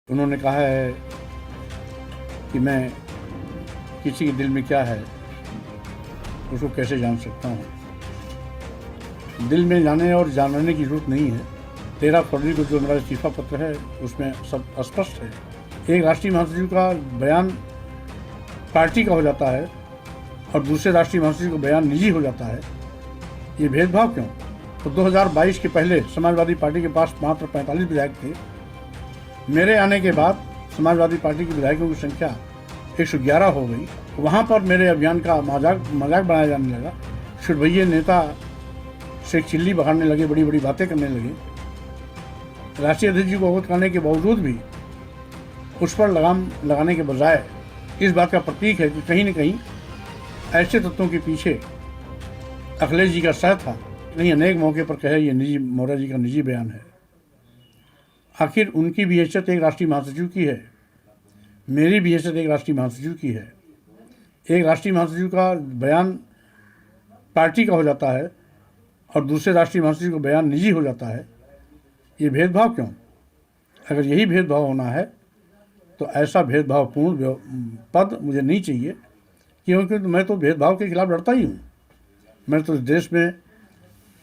उन्होंने कहा है कि मैं किसी के दिल में क्या है उसको कैसे जान सकता हूँ। दिल में जाने और जानने की जरूरत नहीं है। 13 फरवरी को जो मेरा इस्तीफा पत्र है उसमें सब स्पष्ट है। एक राष्ट्रीय महासचिव का बयान पार्टी का हो जाता है और दूसरे राष्ट्रीय महासचिव का बयान निजी हो जाता है। ये भेदभाव क्यों? तो 2022 के पहले समाजवादी पार्टी के पास मात्र 45 विधायक थे। मेरे आने के बाद समाजवादी पार्टी के विधायकों की संख्या 111 हो गई। वहाँ पर मेरे अभियान का मजाक बनाया जाने लगा। शुरभैये नेता से चिल्ली बहारने लगे, बड़ी बड़ी बातें करने लगे। राष्ट्रीय अध्यक्ष जी को अवगत करने के बावजूद भी उस पर लगाम लगाने के बजाय इस बात का प्रतीक है कि कहीं न कहीं ऐसे तत्वों के पीछे अखिलेश जी का सह था। नहीं, अनेक मौके पर कहे ये निजी मौर्य जी का निजी बयान है। आखिर उनकी भी हैसियत एक राष्ट्रीय महासचिव की है, मेरी भी हैसियत एक राष्ट्रीय महासचिव की है। एक राष्ट्रीय महासचिव का बयान पार्टी का हो जाता है और दूसरे राष्ट्रीय महासचिव का बयान निजी हो जाता है। ये भेदभाव क्यों? अगर यही भेदभाव होना है तो ऐसा भेदभावपूर्ण पद मुझे नहीं चाहिए, क्योंकि मैं तो भेदभाव के खिलाफ लड़ता ही हूँ। मैं तो इस देश में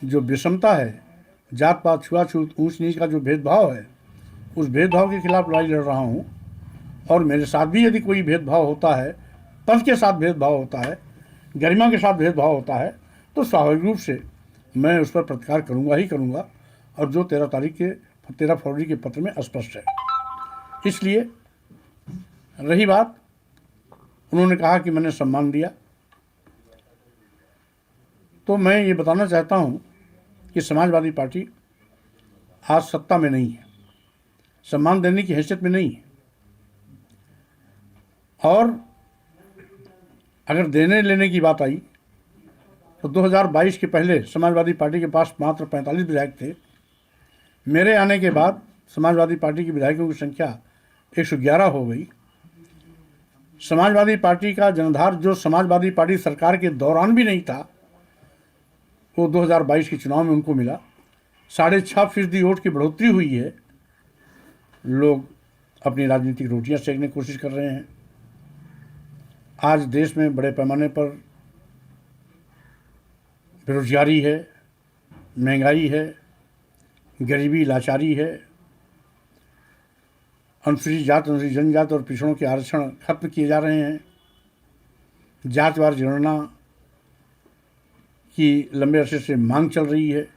जो विषमता है, जात पात छुआछूत ऊंच नीच का जो भेदभाव है, उस भेदभाव के खिलाफ लड़ाई लड़ रहा हूँ। और मेरे साथ भी यदि कोई भेदभाव होता है, पंथ के साथ भेदभाव होता है, गरिमा के साथ भेदभाव होता है, तो स्वाभाविक रूप से मैं उस पर प्रतिकार करूँगा ही करूँगा, और जो 13 फरवरी के पत्र में स्पष्ट है। इसलिए रही बात, उन्होंने कहा कि मैंने सम्मान दिया, तो मैं ये बताना चाहता हूँ कि समाजवादी पार्टी आज सत्ता में नहीं है, सम्मान देने की हैसियत में नहीं है। और अगर देने लेने की बात आई तो 2022 के पहले समाजवादी पार्टी के पास मात्र 45 विधायक थे। मेरे आने के बाद समाजवादी पार्टी के विधायकों की संख्या 111 हो गई। समाजवादी पार्टी का जनाधार जो समाजवादी पार्टी सरकार के दौरान भी नहीं था, वो 2022 के चुनाव में उनको मिला। 6.5% वोट की बढ़ोतरी हुई है। लोग अपनी राजनीतिक रोटियां सेकने की कोशिश कर रहे हैं। आज देश में बड़े पैमाने पर बेरोजगारी है, महंगाई है, गरीबी लाचारी है। अनुसूचित जात, अनुसूचित जनजात और पिछड़ों के आरक्षण खत्म किए जा रहे हैं। जातिवार जनगणना की लंबे अरसे से मांग चल रही है।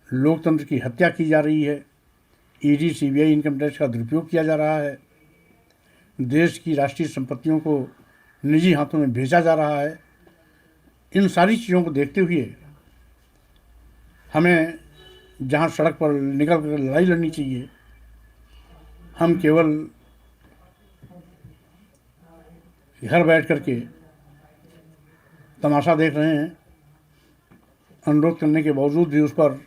लोकतंत्र की हत्या की जा रही है। ईडी, सीबीआई, इनकम टैक्स का दुरुपयोग किया जा रहा है। देश की राष्ट्रीय संपत्तियों को निजी हाथों में भेजा जा रहा है। इन सारी चीज़ों को देखते हुए हमें जहाँ सड़क पर निकल कर लड़ाई लड़नी चाहिए, हम केवल घर बैठ करके तमाशा देख रहे हैं। अनुरोध करने के बावजूद भी उस पर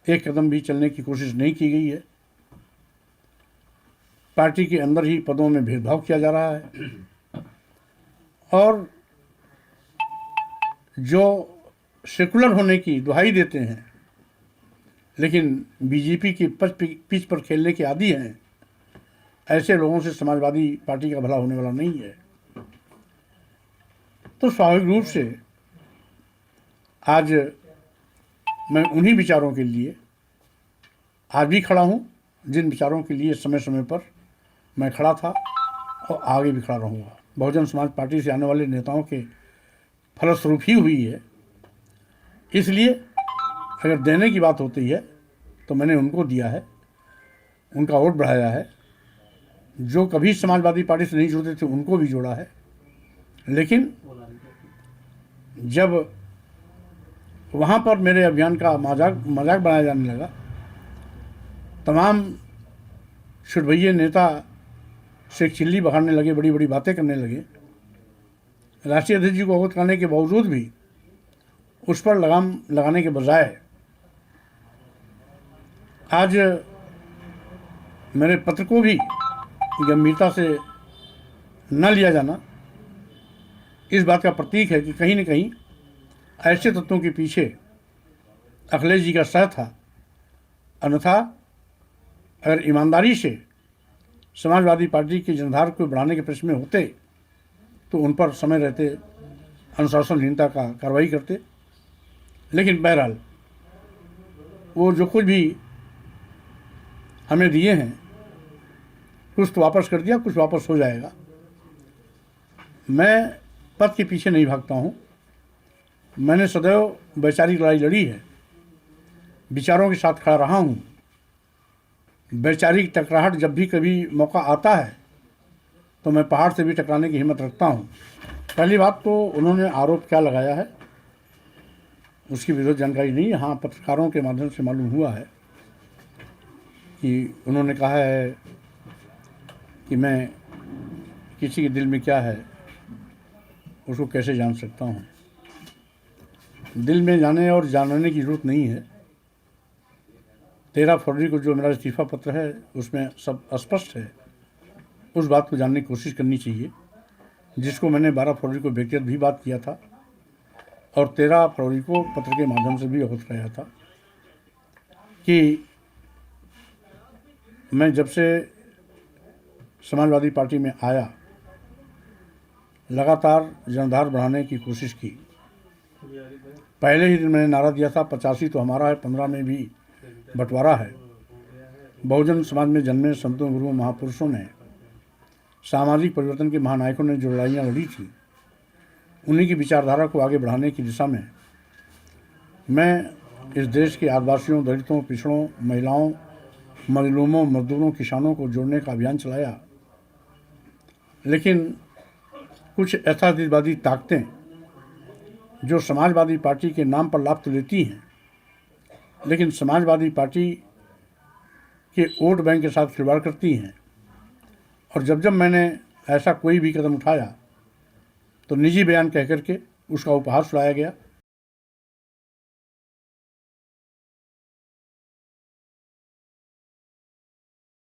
एक कदम भी चलने की कोशिश नहीं की गई है। पार्टी के अंदर ही पदों में भेदभाव किया जा रहा है। और जो सेकुलर होने की दुहाई देते हैं लेकिन बीजेपी की पिच पर खेलने के आदी हैं, ऐसे लोगों से समाजवादी पार्टी का भला होने वाला नहीं है। तो स्वाभाविक रूप से आज मैं उन्हीं विचारों के लिए आज भी खड़ा हूँ, जिन विचारों के लिए समय समय पर मैं खड़ा था और आगे भी खड़ा रहूँगा। बहुजन समाज पार्टी से आने वाले नेताओं के फलस्वरूप ही हुई है। इसलिए अगर देने की बात होती है तो मैंने उनको दिया है, उनका वोट बढ़ाया है। जो कभी समाजवादी पार्टी से नहीं जुड़ते थे उनको भी जोड़ा है। लेकिन जब वहाँ पर मेरे अभियान का मजाक बनाया जाने लगा, तमाम शुरभैये नेता से चिल्ली बहारने लगे, बड़ी बड़ी बातें करने लगे। राष्ट्रीय अध्यक्ष जी को अवगत करने के बावजूद भी उस पर लगाम लगाने के बजाय आज मेरे पत्र को भी गंभीरता से न लिया जाना इस बात का प्रतीक है कि कहीं न कहीं ऐसे तत्वों के पीछे अखिलेश जी का सह था। अन्यथा अगर ईमानदारी से समाजवादी पार्टी के जनधार को बढ़ाने के प्रश्न में होते तो उन पर समय रहते अनुशासनहीनता का कार्रवाई करते। लेकिन बहरहाल वो जो कुछ भी हमें दिए हैं कुछ तो वापस कर दिया, कुछ वापस हो जाएगा। मैं पद के पीछे नहीं भागता हूँ। मैंने सदैव वैचारिक लड़ाई लड़ी है, विचारों के साथ खड़ा रहा हूँ। वैचारिक टकराहट जब भी कभी मौका आता है तो मैं पहाड़ से भी टकराने की हिम्मत रखता हूँ। पहली बात तो उन्होंने आरोप क्या लगाया है उसकी विस्तृत जानकारी नहीं है। हाँ, पत्रकारों के माध्यम से मालूम हुआ है कि उन्होंने कहा है कि मैं किसी के दिल में क्या है उसको कैसे जान सकता हूँ। दिल में जाने और जानने की ज़रूरत नहीं है। 13 फरवरी को जो मेरा इस्तीफ़ा पत्र है उसमें सब स्पष्ट है। उस बात को जानने की कोशिश करनी चाहिए जिसको मैंने 12 फरवरी को व्यक्तिगत भी बात किया था और 13 फरवरी को पत्र के माध्यम से भी अवगत कराया था कि मैं जब से समाजवादी पार्टी में आया लगातार जनधार बढ़ाने की कोशिश की। पहले ही दिन मैंने नारा दिया था 85 तो हमारा है, 15 में भी बंटवारा है। बहुजन समाज में जन्मे संतों, गुरुओं, महापुरुषों ने, सामाजिक परिवर्तन के महानायकों ने जो लड़ाइयाँ लड़ी थी उन्हीं की विचारधारा को आगे बढ़ाने की दिशा में मैं इस देश के आदिवासियों, दलितों, पिछड़ों, महिलाओं, मजलूमों, मजदूरों, किसानों को जोड़ने का अभियान चलाया। लेकिन कुछ यथार्थवादी ताकतें जो समाजवादी पार्टी के नाम पर लाभ तो लेती हैं लेकिन समाजवादी पार्टी के वोट बैंक के साथ खिलवाड़ करती हैं। और जब जब मैंने ऐसा कोई भी कदम उठाया तो निजी बयान कह करके उसका उपहास उड़ाया गया।